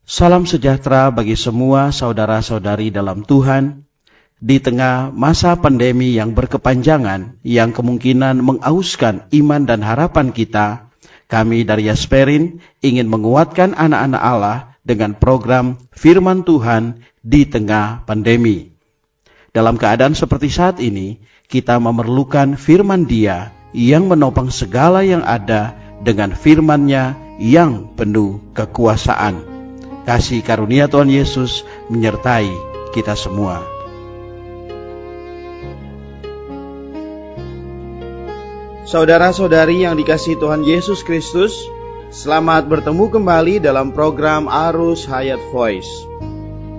Salam sejahtera bagi semua saudara-saudari dalam Tuhan. Di tengah masa pandemi yang berkepanjangan, yang kemungkinan mengauskan iman dan harapan kita, kami dari Yasperin ingin menguatkan anak-anak Allah dengan program Firman Tuhan di tengah pandemi. Dalam keadaan seperti saat ini, kita memerlukan firman Dia yang menopang segala yang ada dengan firman-Nya yang penuh kekuasaan. Kasih karunia Tuhan Yesus menyertai kita semua. Saudara-saudari yang dikasihi Tuhan Yesus Kristus, selamat bertemu kembali dalam program Arus Hayat Voice.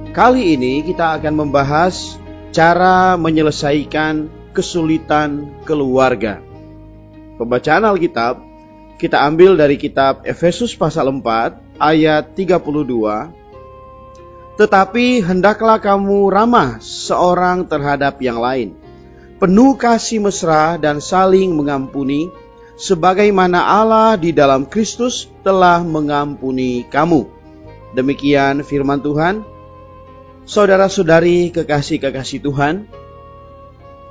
Kali ini kita akan membahas cara menyelesaikan kesulitan keluarga. Pembacaan Alkitab kita ambil dari kitab Efesus pasal 4 ayat 32. Tetapi hendaklah kamu ramah seorang terhadap yang lain, penuh kasih mesra dan saling mengampuni, sebagaimana Allah di dalam Kristus telah mengampuni kamu. Demikian firman Tuhan. Saudara-saudari kekasih-kekasih Tuhan,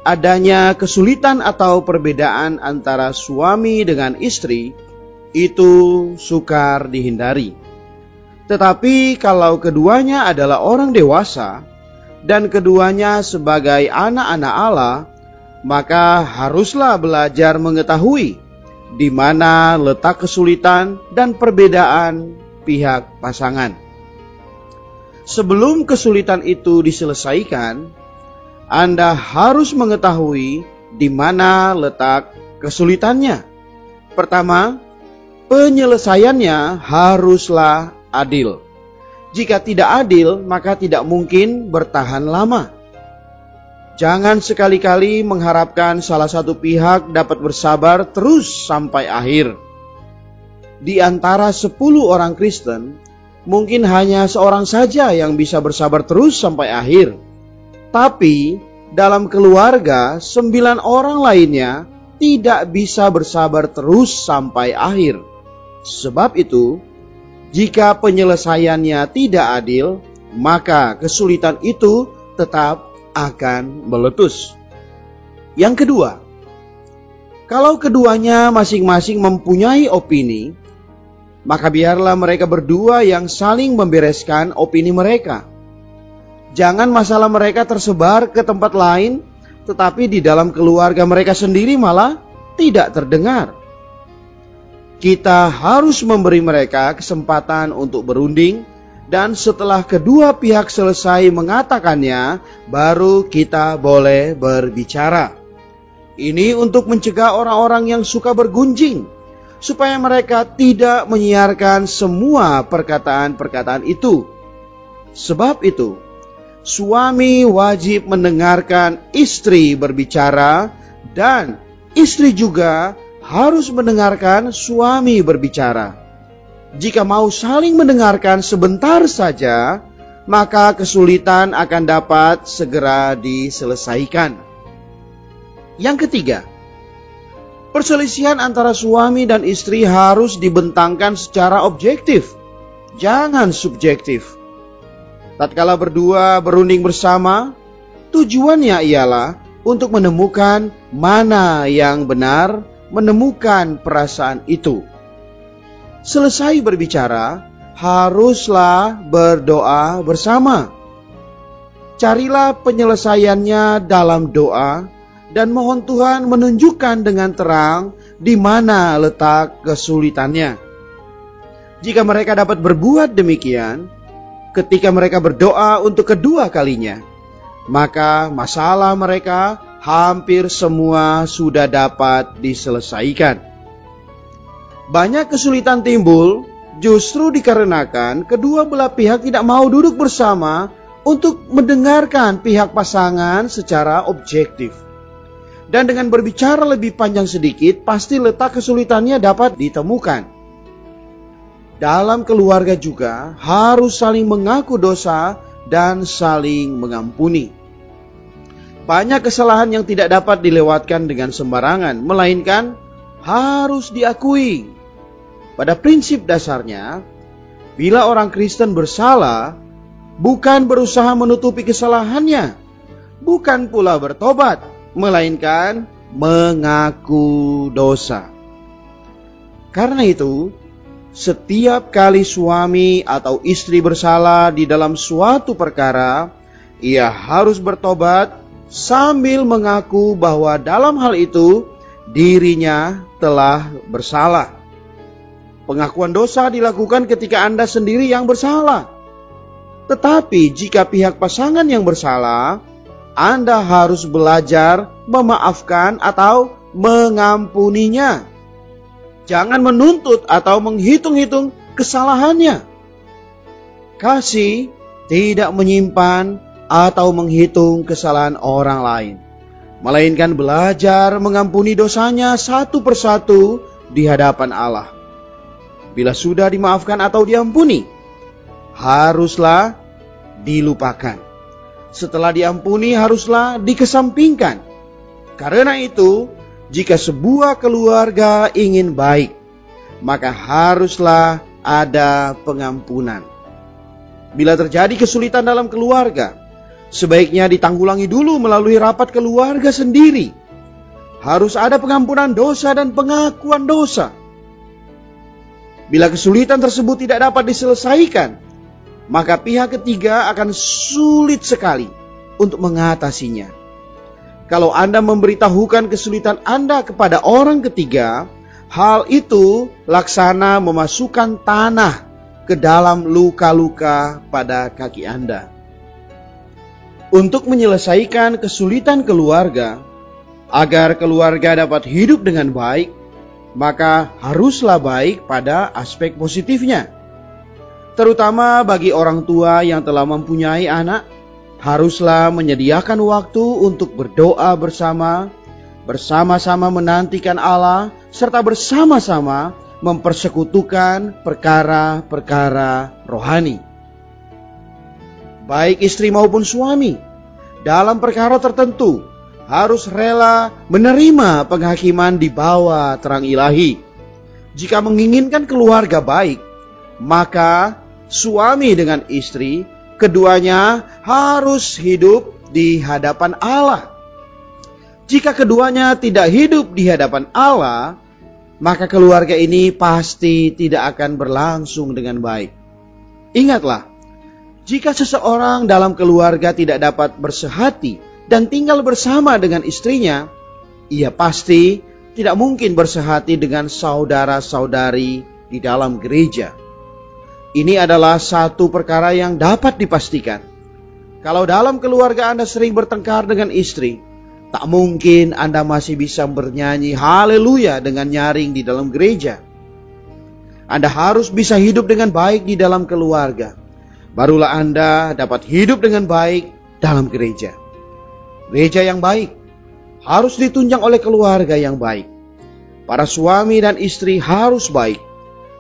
adanya kesulitan atau perbedaan antara suami dengan istri itu sukar dihindari. Tetapi kalau keduanya adalah orang dewasa dan keduanya sebagai anak-anak Allah, maka haruslah belajar mengetahui di mana letak kesulitan dan perbedaan pihak pasangan. Sebelum kesulitan itu diselesaikan, Anda harus mengetahui di mana letak kesulitannya. Pertama, penyelesaiannya haruslah adil. Jika tidak adil, maka tidak mungkin bertahan lama. Jangan sekali-kali mengharapkan salah satu pihak dapat bersabar terus sampai akhir. Di antara 10 orang Kristen, mungkin hanya seorang saja yang bisa bersabar terus sampai akhir. Tapi dalam keluarga 9 orang lainnya tidak bisa bersabar terus sampai akhir. Sebab itu, jika penyelesaiannya tidak adil, maka kesulitan itu tetap akan meletus. Yang kedua, kalau keduanya masing-masing mempunyai opini, maka biarlah mereka berdua yang saling membereskan opini mereka. Jangan masalah mereka tersebar ke tempat lain, tetapi di dalam keluarga mereka sendiri malah tidak terdengar. Kita harus memberi mereka kesempatan untuk berunding, dan setelah kedua pihak selesai mengatakannya, baru kita boleh berbicara. Ini untuk mencegah orang-orang yang suka bergunjing, supaya mereka tidak menyiarkan semua perkataan-perkataan itu. Sebab itu, suami wajib mendengarkan istri berbicara, dan istri juga harus mendengarkan suami berbicara. Jika mau saling mendengarkan sebentar saja, maka kesulitan akan dapat segera diselesaikan. Yang ketiga, perselisihan antara suami dan istri harus dibentangkan secara objektif, jangan subjektif. Tatkala berdua berunding bersama, tujuannya ialah untuk menemukan mana yang benar, menemukan perasaan itu. Selesai berbicara, haruslah berdoa bersama. Carilah penyelesaiannya dalam doa dan mohon Tuhan menunjukkan dengan terang di mana letak kesulitannya. Jika mereka dapat berbuat demikian, ketika mereka berdoa untuk kedua kalinya, maka masalah mereka hampir semua sudah dapat diselesaikan. Banyak kesulitan timbul justru dikarenakan kedua belah pihak tidak mau duduk bersama untuk mendengarkan pihak pasangan secara objektif. Dan dengan berbicara lebih panjang sedikit, pasti letak kesulitannya dapat ditemukan. Dalam keluarga juga harus saling mengaku dosa dan saling mengampuni. Banyak kesalahan yang tidak dapat dilewatkan dengan sembarangan, melainkan harus diakui. Pada prinsip dasarnya, Bila orang Kristen bersalah, bukan berusaha menutupi kesalahannya, bukan pula bertobat, melainkan mengaku dosa. Karena itu, setiap kali suami atau istri bersalah di dalam suatu perkara, ia harus bertobat sambil mengaku bahwa dalam hal itu dirinya telah bersalah. Pengakuan dosa dilakukan ketika Anda sendiri yang bersalah. Tetapi jika pihak pasangan yang bersalah, Anda harus belajar memaafkan atau mengampuninya. Jangan menuntut atau menghitung-hitung kesalahannya. Kasih tidak menyimpan atau menghitung kesalahan orang lain, melainkan belajar mengampuni dosanya satu persatu di hadapan Allah. Bila sudah dimaafkan atau diampuni, haruslah dilupakan. Setelah diampuni, haruslah dikesampingkan. Karena itu, jika sebuah keluarga ingin baik, maka haruslah ada pengampunan. Bila terjadi kesulitan dalam keluarga, sebaiknya ditanggulangi dulu melalui rapat keluarga sendiri. Harus ada pengampunan dosa dan pengakuan dosa. Bila kesulitan tersebut tidak dapat diselesaikan, maka pihak ketiga akan sulit sekali untuk mengatasinya. Kalau Anda memberitahukan kesulitan Anda kepada orang ketiga, hal itu laksana memasukkan tanah ke dalam luka-luka pada kaki Anda. Untuk menyelesaikan kesulitan keluarga, agar keluarga dapat hidup dengan baik, maka haruslah baik pada aspek positifnya. Terutama bagi orang tua yang telah mempunyai anak, haruslah menyediakan waktu untuk berdoa bersama-sama menantikan Allah, serta bersama-sama mempersekutukan perkara-perkara rohani. Baik istri maupun suami, dalam perkara tertentu, harus rela menerima penghakiman di bawah terang ilahi. Jika menginginkan keluarga baik, maka suami dengan istri, keduanya harus hidup di hadapan Allah. Jika keduanya tidak hidup di hadapan Allah, maka keluarga ini pasti tidak akan berlangsung dengan baik. Ingatlah, jika seseorang dalam keluarga tidak dapat bersehati dan tinggal bersama dengan istrinya, ia pasti tidak mungkin bersehati dengan saudara-saudari di dalam gereja. Ini adalah satu perkara yang dapat dipastikan. Kalau dalam keluarga Anda sering bertengkar dengan istri, tak mungkin Anda masih bisa bernyanyi haleluya dengan nyaring di dalam gereja. Anda harus bisa hidup dengan baik di dalam keluarga. Barulah Anda dapat hidup dengan baik dalam gereja. Gereja yang baik harus ditunjang oleh keluarga yang baik. Para suami dan istri harus baik.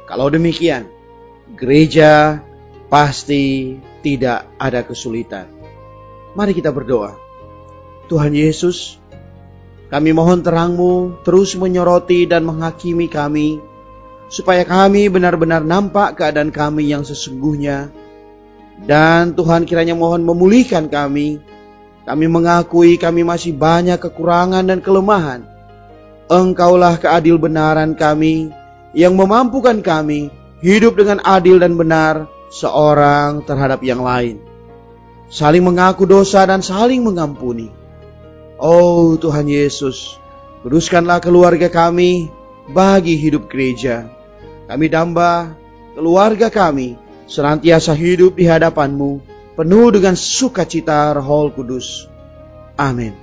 Kalau demikian, gereja pasti tidak ada kesulitan. Mari kita berdoa. Tuhan Yesus, kami mohon terang-Mu terus menyoroti dan menghakimi kami, supaya kami benar-benar nampak keadaan kami yang sesungguhnya. Dan Tuhan kiranya mohon memulihkan kami. Kami mengakui kami masih banyak kekurangan dan kelemahan. Engkaulah keadil benaran kami, yang memampukan kami hidup dengan adil dan benar seorang terhadap yang lain. Saling mengaku dosa dan saling mengampuni. Oh Tuhan Yesus, kuduskanlah keluarga kami bagi hidup gereja. Kami damba keluarga kami senantiasa hidup di hadapan-Mu, penuh dengan sukacita Roh Kudus. Amin.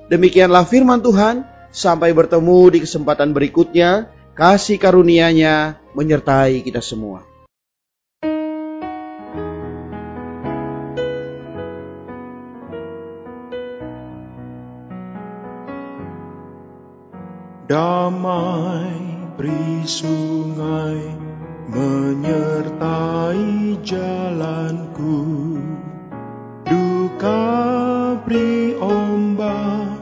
Demikianlah firman Tuhan. Sampai bertemu di kesempatan berikutnya. Kasih karunia-Nya menyertai kita semua. Damai beri sungai menyertai jalanku, duka beri ombak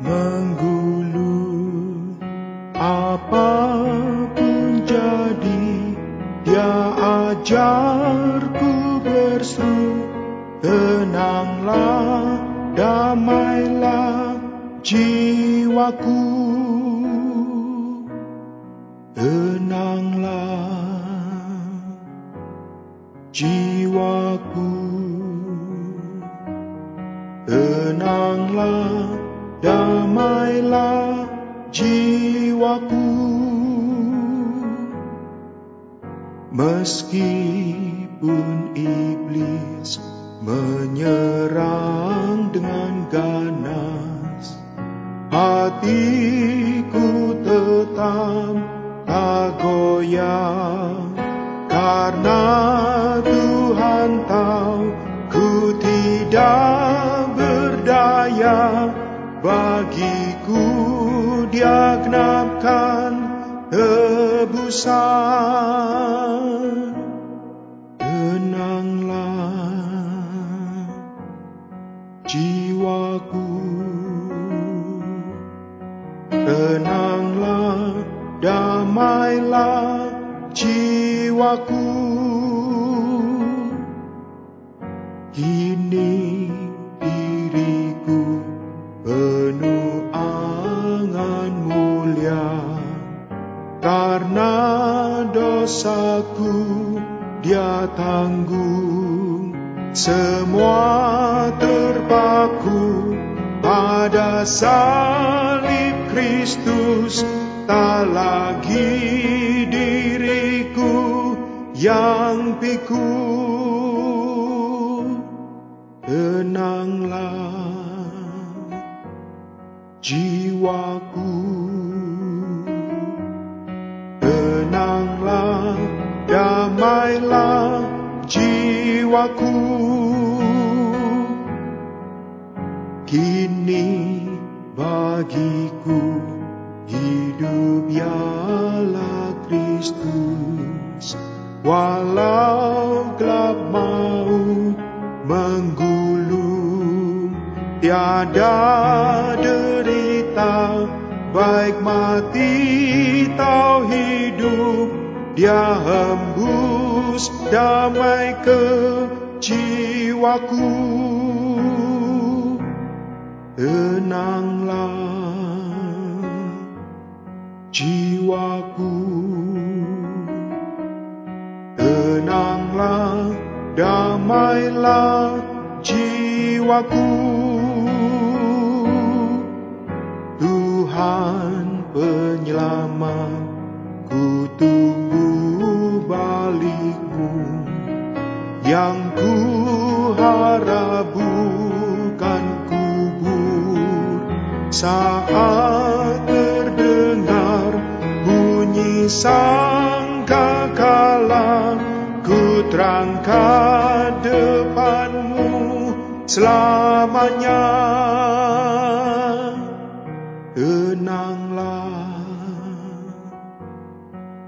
menggulung. Apapun jadi, Dia fajarku berseru, tenanglah, damailah jiwaku. Tenanglah jiwaku, tenanglah, damailah jiwaku. Meskipun iblis menyerang dengan ganas, hatiku tetap tak goyang, karena Tuhan tahu ku tidak berdaya. Bagiku Dia genapkan tebusan. Tenanglah jiwaku, tenanglah, damailah jiwaku. Kini diriku penuh angan mulia, karena dosaku Dia tanggung. Semua terpaku pada salib Kristus, tak lagi diriku yang pikul. Tenanglah jiwaku, tenanglah, damailah jiwaku. Kini bagiku hidup ialah Kristus, walau gelap maut menggulung, tiada derita, baik mati atau hidup, Dia hembus damai ke jiwaku. Tenanglah jiwaku, tenanglah, damailah jiwaku. Tuhan penyelamat, ku tunggu balik-Mu, yang ku harap bukan kubur. Saat terdengar bunyi sangkakala, ku terangkat depan-Mu selamanya. Tenanglah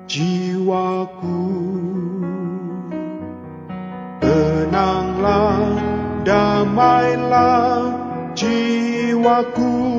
jiwaku, tenanglah, damailah jiwaku.